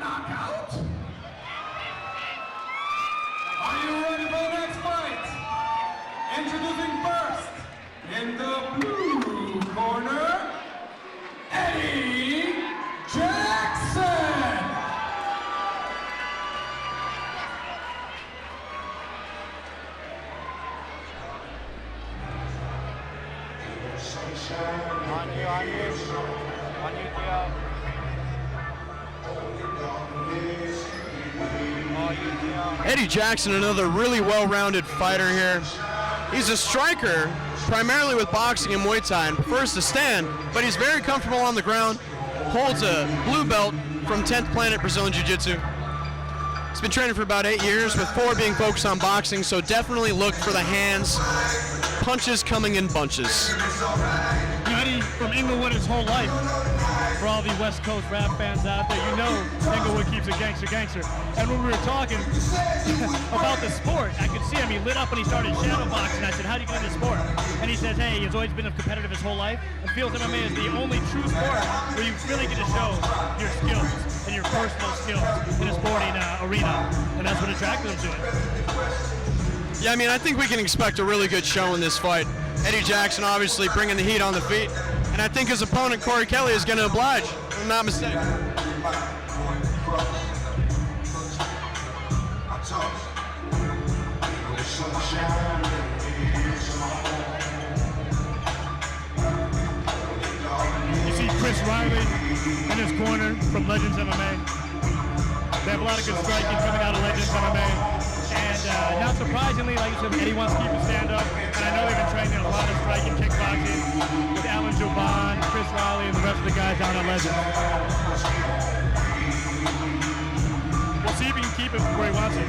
knockout. Are you ready for the next fight? Introducing first, in the blue corner, Eddie Jackson. Eddie Jackson, another really well-rounded fighter here. He's a striker, primarily with boxing and Muay Thai, and prefers to stand, but he's very comfortable on the ground, holds a blue belt from 10th Planet Brazilian Jiu-Jitsu. He's been training for about 8 years, with 4 being focused on boxing, so definitely look for the hands, punches coming in bunches. Eddie from Inglewood his whole life. For all the West Coast rap fans out there, you know Inglewood keeps a gangster. And when we were talking about the sport, I could see him. He lit up when he started shadow boxing. I said, how do you get into sport? And he says, hey, he's always been competitive his whole life and feels MMA is the only true sport where you really get to show your skills and your personal skills in a sporting arena. And that's what attracted him to it. Yeah, I mean, I think we can expect a really good show in this fight. Eddie Jackson obviously bringing the heat on the feet. And I think his opponent, Kory Kelley, is going to oblige, if I'm not mistaken. You see Chris Riley in his corner from Legends MMA. They have a lot of good striking coming out of Legends MMA. And not surprisingly, like you said, Eddie wants to keep his stand-up. And I know they've been training a lot of striking kickboxing with Alan Joban, Chris Riley, and the rest of the guys down at Legends. We'll see if he can keep it where he wants it.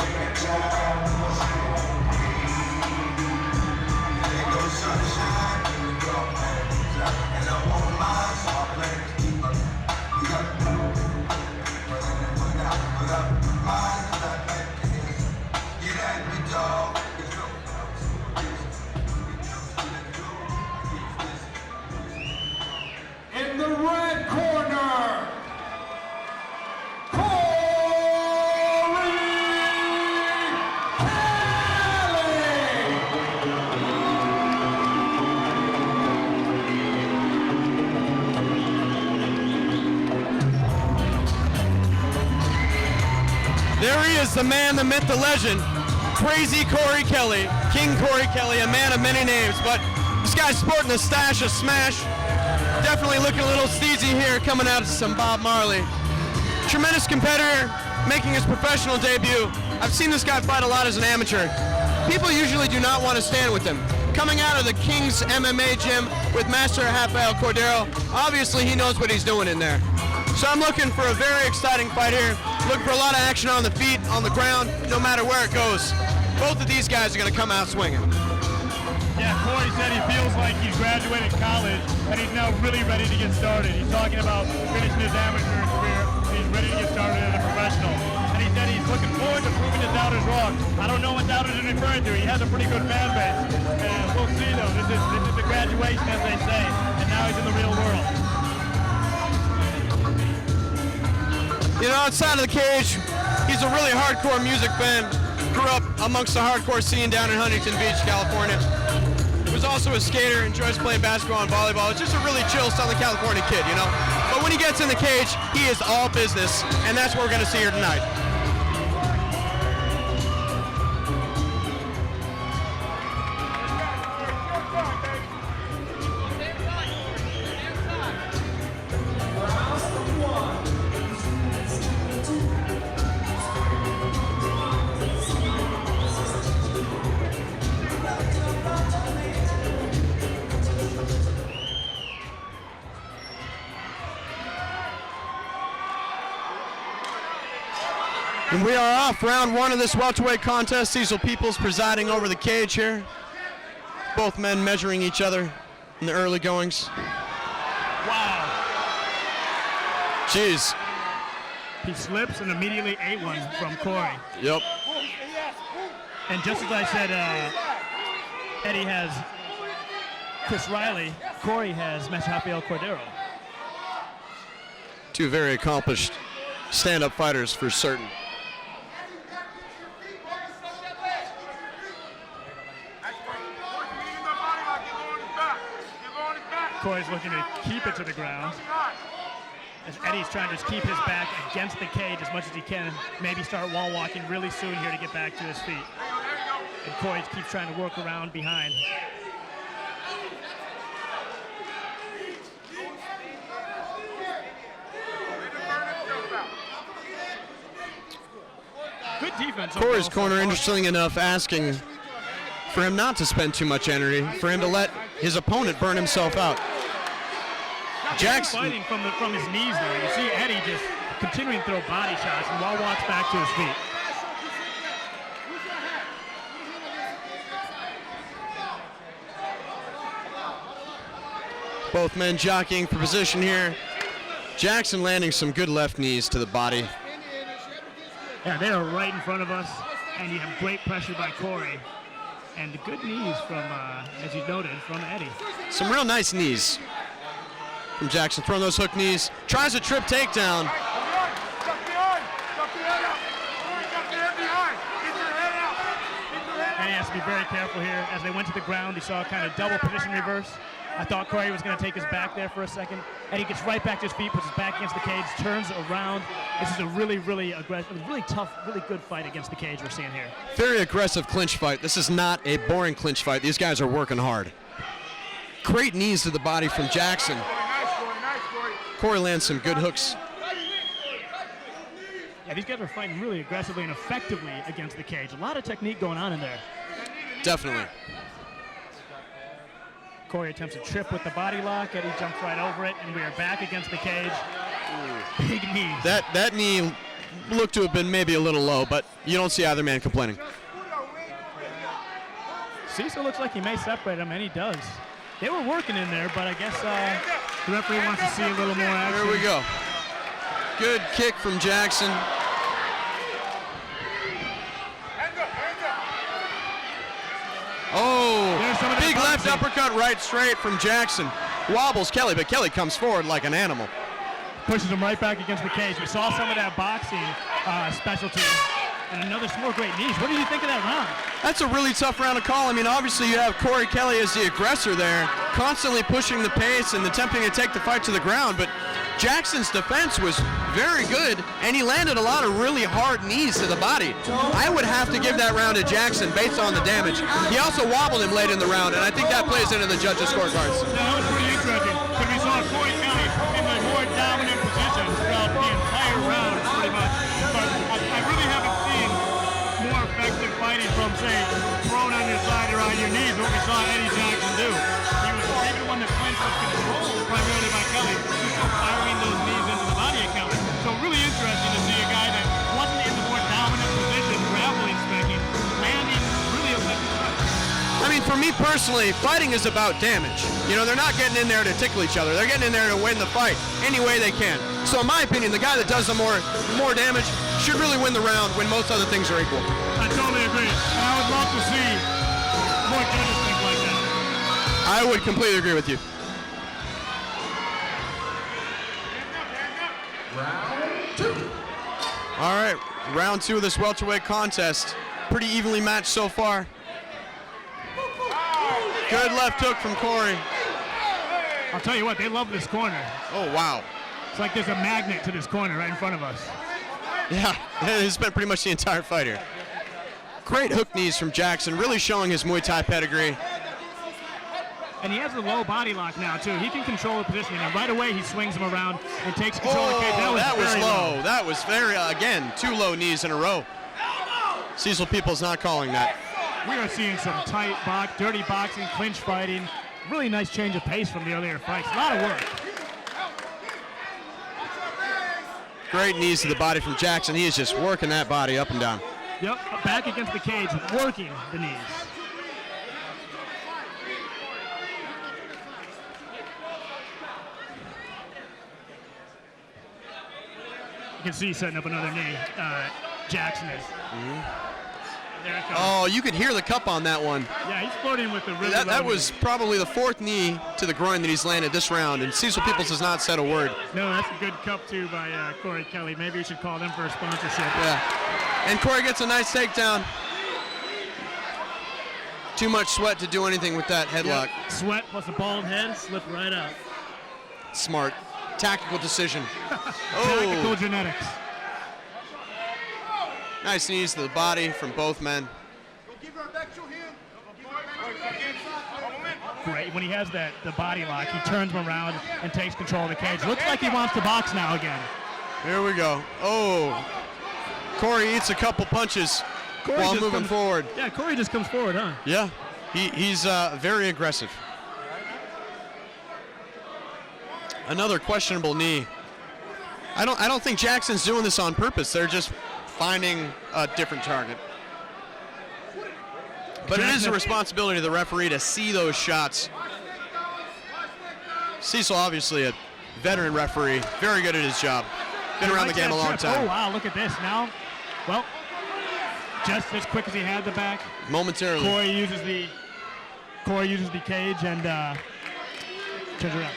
In the red corner, Kory Kelley. There he is, the man, the myth, the legend. Crazy Kory Kelley, King Kory Kelley, a man of many names, but this guy's sporting a stash of smash. Definitely looking a little steezy here, coming out of some Bob Marley. Tremendous competitor, making his professional debut. I've seen this guy fight a lot as an amateur. People usually do not want to stand with him. Coming out of the King's MMA gym with Master Rafael Cordeiro, obviously he knows what he's doing in there. So I'm looking for a very exciting fight here. Looking for a lot of action on the feet, on the ground, no matter where it goes. Both of these guys are going to come out swinging. Yeah, Kory said he feels like he's graduated college and he's now really ready to get started. He's talking about finishing his amateur career and he's ready to get started as a professional. And he said he's looking forward to proving his doubters wrong. I don't know what doubters is referring to. He has a pretty good fan base. And we'll see though. This is the graduation, as they say, and now he's in the real world. You know, outside of the cage, he's a really hardcore music fan. Grew up amongst the hardcore scene down in Huntington Beach, California. Was also a skater, enjoys playing basketball and volleyball. It's just a really chill Southern California kid, you know? But when he gets in the cage, he is all business, and that's what we're gonna see here tonight. And we are off round one of this welterweight contest. Cecil Peoples presiding over the cage here. Both men measuring each other in the early goings. Wow. Jeez. He slips and immediately ate one from Kory. Yep. And just as I said, Eddie has Chris Riley, Kory has Master Rafael Cordeiro. Two very accomplished stand-up fighters for certain. Kory's looking to keep it to the ground. As Eddie's trying to just keep his back against the cage as much as he can, maybe start wall walking really soon here to get back to his feet. And Kory keeps trying to work around behind. Good defense. Kory's corner, interesting enough, asking for him not to spend too much energy, for him to let his opponent burn himself out. Jackson fighting from his knees though. You see Eddie just continuing to throw body shots and Wall walks back to his feet. Both men jockeying for position here. Jackson landing some good left knees to the body. Yeah, they are right in front of us, and you have great pressure by Kory. And the good knees from, as you noted, from Eddie. Some real nice knees from Jackson, throwing those hook knees. Tries a trip takedown. And he has to be very careful here. As they went to the ground, he saw a kind of double position reverse. I thought Kory was going to take his back there for a second. And he gets right back to his feet, puts his back against the cage, turns around. This is a really, really aggressive, really tough, really good fight against the cage we're seeing here. Very aggressive clinch fight. This is not a boring clinch fight. These guys are working hard. Great knees to the body from Jackson. Kory lands some good hooks. Yeah, these guys are fighting really aggressively and effectively against the cage. A lot of technique going on in there. Definitely. Kory attempts a trip with the body lock. Eddie jumps right over it, and we are back against the cage. Big knees. That knee looked to have been maybe a little low, but you don't see either man complaining. Cecil looks like he may separate him, and he does. They were working in there, but I guess the referee wants to see a little more action. Here we go. Good kick from Jackson. Oh, big left uppercut right straight from Jackson. Wobbles Kelley, but Kelley comes forward like an animal. Pushes him right back against the cage. We saw some of that boxing specialty. And some more great knees. What do you think of that round? That's a really tough round to call. I mean, obviously you have Kory Kelley as the aggressor there, constantly pushing the pace and attempting to take the fight to the ground, but Jackson's defense was very good, and he landed a lot of really hard knees to the body. I would have to give that round to Jackson based on the damage. He also wobbled him late in the round, and I think that plays into the judges' scorecards. Yeah, that was pretty interesting, because we saw Kory Kelley in a more dominant position throughout the entire round, pretty much. But I really haven't seen more effective fighting from, say, thrown on your side or on your knees, what we saw Eddie Jackson do. He was even when the clinch was controlled primarily by Kelley, he was still firing those knees into the body account. So really interesting to see a guy that wasn't in the more dominant position, grappling speccing, landing really effective shots. I mean, for me personally, fighting is about damage. You know, they're not getting in there to tickle each other. They're getting in there to win the fight any way they can. So in my opinion, the guy that does the more damage should really win the round when most other things are equal. I totally agree. And I would love to see more judges think like that. I would completely agree with you. Round two. All right, round two of this welterweight contest. Pretty evenly matched so far. Good left hook from Kory. I'll tell you what, they love this corner. Oh, wow. It's like there's a magnet to this corner right in front of us. Yeah, it's been pretty much the entire fight here. Great hook knees from Jackson, really showing his Muay Thai pedigree. And he has the low body lock now, too. He can control the positioning. And right away, he swings him around and takes control of the cage. That was very low. That was very, again, 2 low knees in a row. Cecil Peoples not calling that. We are seeing some tight box, dirty boxing, clinch fighting. Really nice change of pace from the earlier fights. A lot of work. Great knees to the body from Jackson. He is just working that body up and down. Yep, back against the cage, working the knees. You can see setting up another knee. Jackson is. There it comes. Oh, you could hear the cup on that one. Yeah, he's flirting with the really That low was knee. probably the 4th knee to the groin that he's landed this round, and Cecil Peoples has not said a word. No, that's a good cup, too, by Kory Kelley. Maybe you should call them for a sponsorship. Yeah. And Kory gets a nice takedown. Too much sweat to do anything with that headlock. Yep. Sweat plus a bald head, slip right out. Smart. Tactical decision. Tactical genetics. Nice knees to the body from both men. Great. When he has the body lock, he turns him around and takes control of the cage. Looks like he wants to box now again. Here we go. Oh. Kory eats a couple punches while moving forward. Yeah, Kory just comes forward, huh? Yeah. He's very aggressive. Another questionable knee. I don't think Jackson's doing this on purpose. They're just finding a different target. But it is a responsibility of the referee to see those shots. Cecil, obviously a veteran referee, very good at his job. Been around the game a long time. Oh, wow, look at this now. Well, just as quick as he had the back. Momentarily. Kory uses the cage and turns around.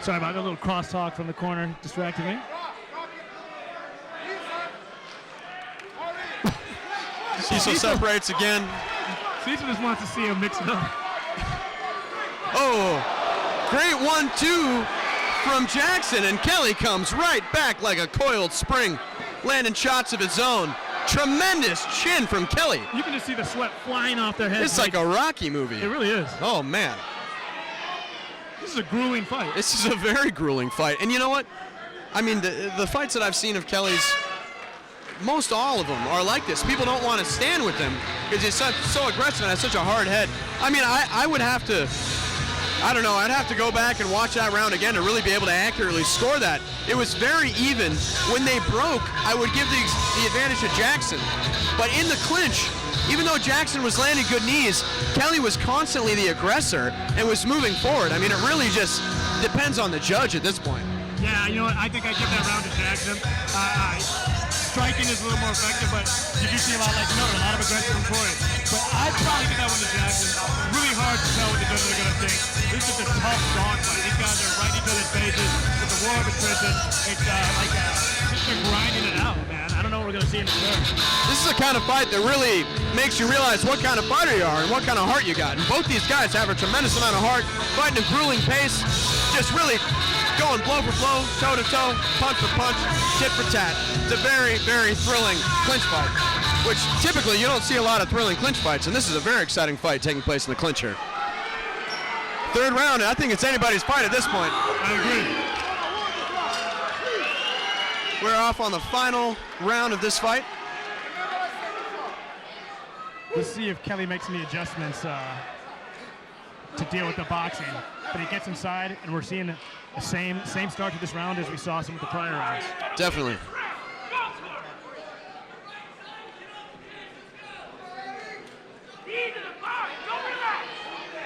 Sorry about that little crosstalk from the corner, distracted me. Cecil separates again. Cecil just wants to see him mix it up. Oh, great 1-2 from Jackson, and Kelley comes right back like a coiled spring, landing shots of his own. Tremendous chin from Kelley. You can just see the sweat flying off their heads. It's like a Rocky movie. It really is. Oh, man. This is a grueling fight. This is a very grueling fight. And you know what? I mean, the fights that I've seen of Kelley's, most all of them are like this. People don't want to stand with him because he's so aggressive and has such a hard head. I mean, I would have to, I don't know, I'd have to go back and watch that round again to really be able to accurately score that. It was very even. When they broke, I would give the advantage to Jackson. But in the clinch, even though Jackson was landing good knees, Kelley was constantly the aggressor and was moving forward. I mean, it really just depends on the judge at this point. Yeah, you know what? I think I give that round to Jackson. Striking is a little more effective, but you do see a lot of aggression from Kory. But I'd probably give that one to Jackson. Really hard to tell what the judges are going to think. This is a tough dogfight. These guys are right in each other's faces. It's a war of attrition. It's just they're grinding it out, man. I don't know what we're going to see in the third. This is the kind of fight that really makes you realize what kind of fighter you are and what kind of heart you got. And both these guys have a tremendous amount of heart, fighting a grueling pace, just really going blow for blow, toe to toe, punch for punch, tit for tat. It's a very, very thrilling clinch fight, which typically you don't see a lot of thrilling clinch fights, and this is a very exciting fight taking place in the clinch here. Third round, and I think it's anybody's fight at this point. I agree. We're off on the final round of this fight. Let's see if Kelley makes any adjustments to deal with the boxing. But he gets inside, and we're seeing the same start to this round as we saw some of the prior rounds. Definitely.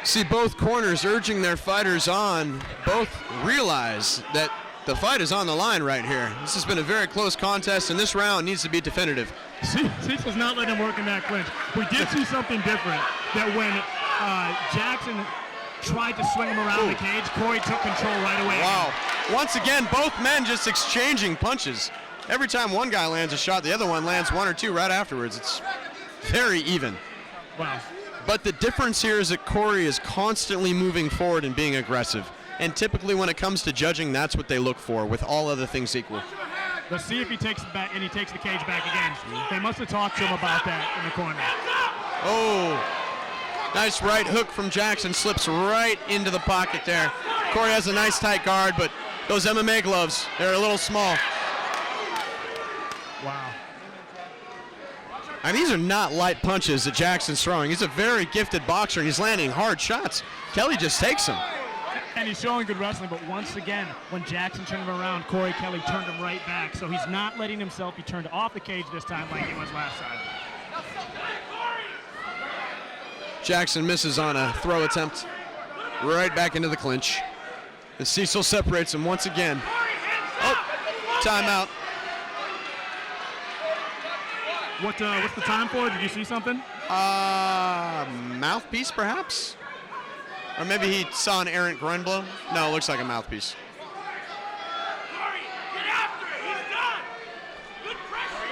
See both corners urging their fighters on. Both realize that the fight is on the line right here. This has been a very close contest, and this round needs to be definitive. Cecil's not letting him work in that clinch. We did see something different, that when Jackson tried to swing him around the cage, Kory took control right away. Wow. Once again, both men just exchanging punches. Every time one guy lands a shot, the other one lands one or two right afterwards. It's very even. Wow. But the difference here is that Kory is constantly moving forward and being aggressive. And typically when it comes to judging, that's what they look for, with all other things equal. Let's see if he takes it back, and he takes the cage back again. They must have talked to him about that in the corner. Oh, nice right hook from Jackson, slips right into the pocket there. Kory has a nice tight guard, but those MMA gloves, they're a little small. Wow. And these are not light punches that Jackson's throwing. He's a very gifted boxer, and he's landing hard shots. Kelley just takes them. And he's showing good wrestling, but once again, when Jackson turned him around, Kory Kelley turned him right back. So he's not letting himself be turned off the cage this time like he was last time. Jackson misses on a throw attempt. Right back into the clinch. And Cecil separates him once again. Oh, timeout. What's the time for? Did you see something? Mouthpiece, perhaps? Or maybe he saw an errant groin blow? No, it looks like a mouthpiece. Kory, get after it. He's done. Good pressure.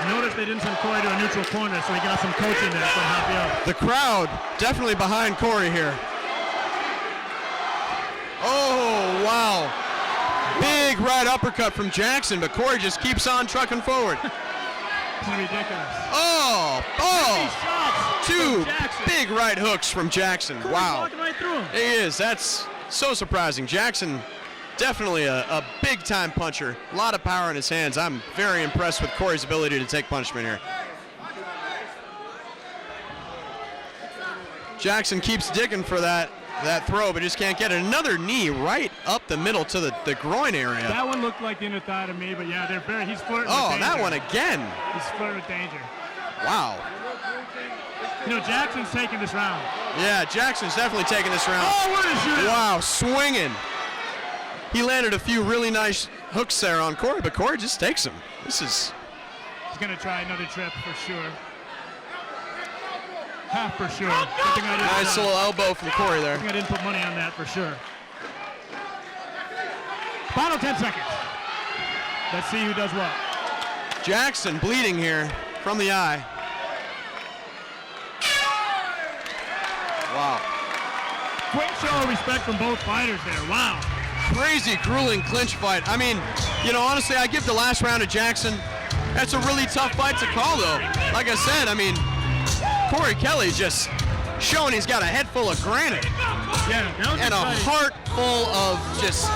Notice they didn't send Kory to a neutral corner, so he got some coaching there from help you out. The crowd definitely behind Kory here. Oh, wow. Big right uppercut from Jackson, but Kory just keeps on trucking forward. It's ridiculous. Oh, Shots two from Jackson. big right hooks from Jackson. Kory's Wow. walking right through him. He is. That's so surprising. Jackson, definitely a big-time puncher. A lot of power in his hands. I'm very impressed with Kory's ability to take punishment here. Jackson keeps digging for that throw, but just can't get it. Another knee right up the middle to the groin area. That one looked like the inner thigh to me, but yeah, he's flirting with danger. That one again. He's flirting with danger. Wow. You know, Jackson's taking this round. Yeah, Jackson's definitely taking this round. Oh, what a shootout. Wow, swinging. He landed a few really nice hooks there on Kory, but Kory just takes him. He's going to try another trip for sure. Half for sure. Nice little elbow from Kory there. I think I didn't put money on that for sure. Final 10 seconds. Let's see who does what. Jackson bleeding here from the eye. Wow. Great show of respect from both fighters there. Wow. Crazy, grueling clinch fight. I mean, you know, honestly, I give the last round to Jackson. That's a really tough fight to call, though. Like I said, I mean, Kory Kelley just showing he's got a head full of granite. Yeah, that was and exciting. A heart full of just,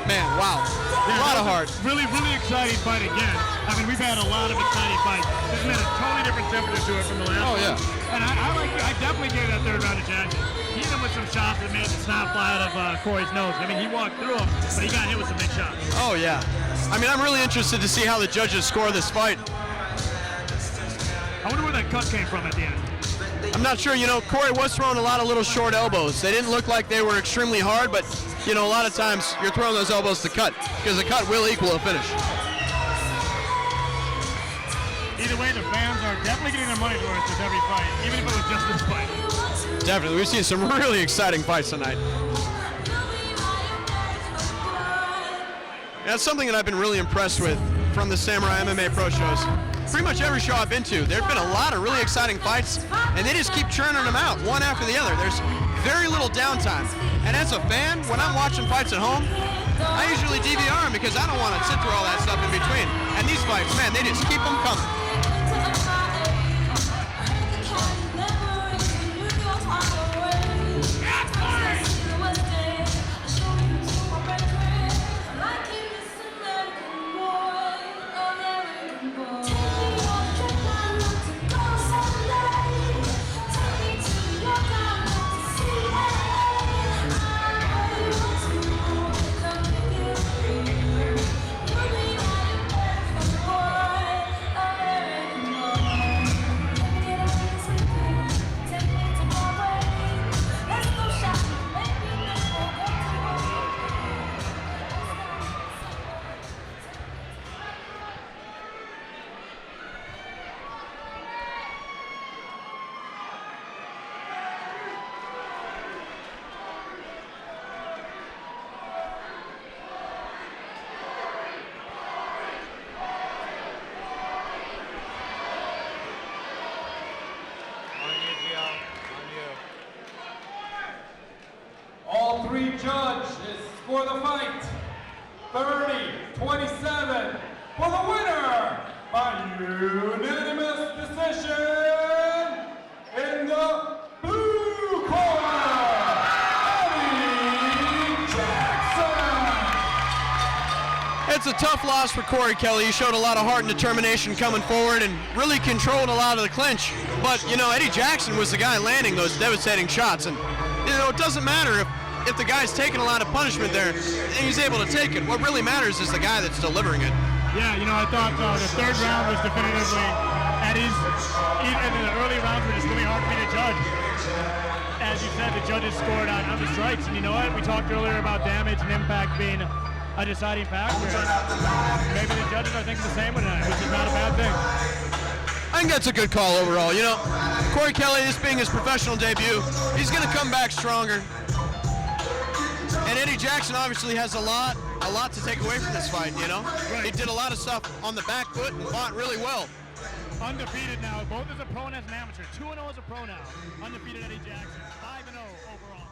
man, wow. Yeah, a lot of heart. Really, really exciting fight again. I mean, we've had a lot of exciting fights. This has been a totally different temperature to it from the last one. Yeah. And I definitely gave that third round to Jackson. He hit him with some shots that made the snot fly out of Kory's nose. I mean, he walked through him, but he got hit with some big shots. Oh, yeah. I mean, I'm really interested to see how the judges score this fight. I wonder where that cut came from at the end. I'm not sure. You know, Kory was throwing a lot of little short elbows. They didn't look like they were extremely hard, but, you know, a lot of times you're throwing those elbows to cut, because the cut will equal a finish. Either way, the fans are definitely getting their money's worth with every fight, even if it was just this fight. Definitely. We've seen some really exciting fights tonight. That's something that I've been really impressed with from the Samurai MMA Pro shows. Pretty much every show I've been to, there have been a lot of really exciting fights, and they just keep churning them out, one after the other. There's very little downtime. And as a fan, when I'm watching fights at home, I usually DVR them because I don't want to sit through all that stuff in between. And these fights, man, they just keep them coming. All three judges for the fight. 30-27 for the winner by unanimous decision in the blue corner, Eddie Jackson. It's a tough loss for Kory Kelley. He showed a lot of heart and determination coming forward and really controlled a lot of the clinch. But, you know, Eddie Jackson was the guy landing those devastating shots. And, you know, it doesn't matter if the guy's taking a lot of punishment there and he's able to take it. What really matters is the guy that's delivering it. Yeah, you know, I thought the third round was definitively Eddie's. And the early rounds were just really hard for me to judge. As as you said, the judges scored on the strikes, and you know what? We talked earlier about damage and impact being a deciding factor. And maybe the judges are thinking the same tonight, which is not a bad thing. I think that's a good call overall. You know, Kory Kelley, this being his professional debut, he's going to come back stronger. And Eddie Jackson obviously has a lot to take away from this fight, you know? Right. He did a lot of stuff on the back foot and fought really well. Undefeated now, both as a pro and as an amateur. 2-0 as a pro now. Undefeated Eddie Jackson, 5-0 overall.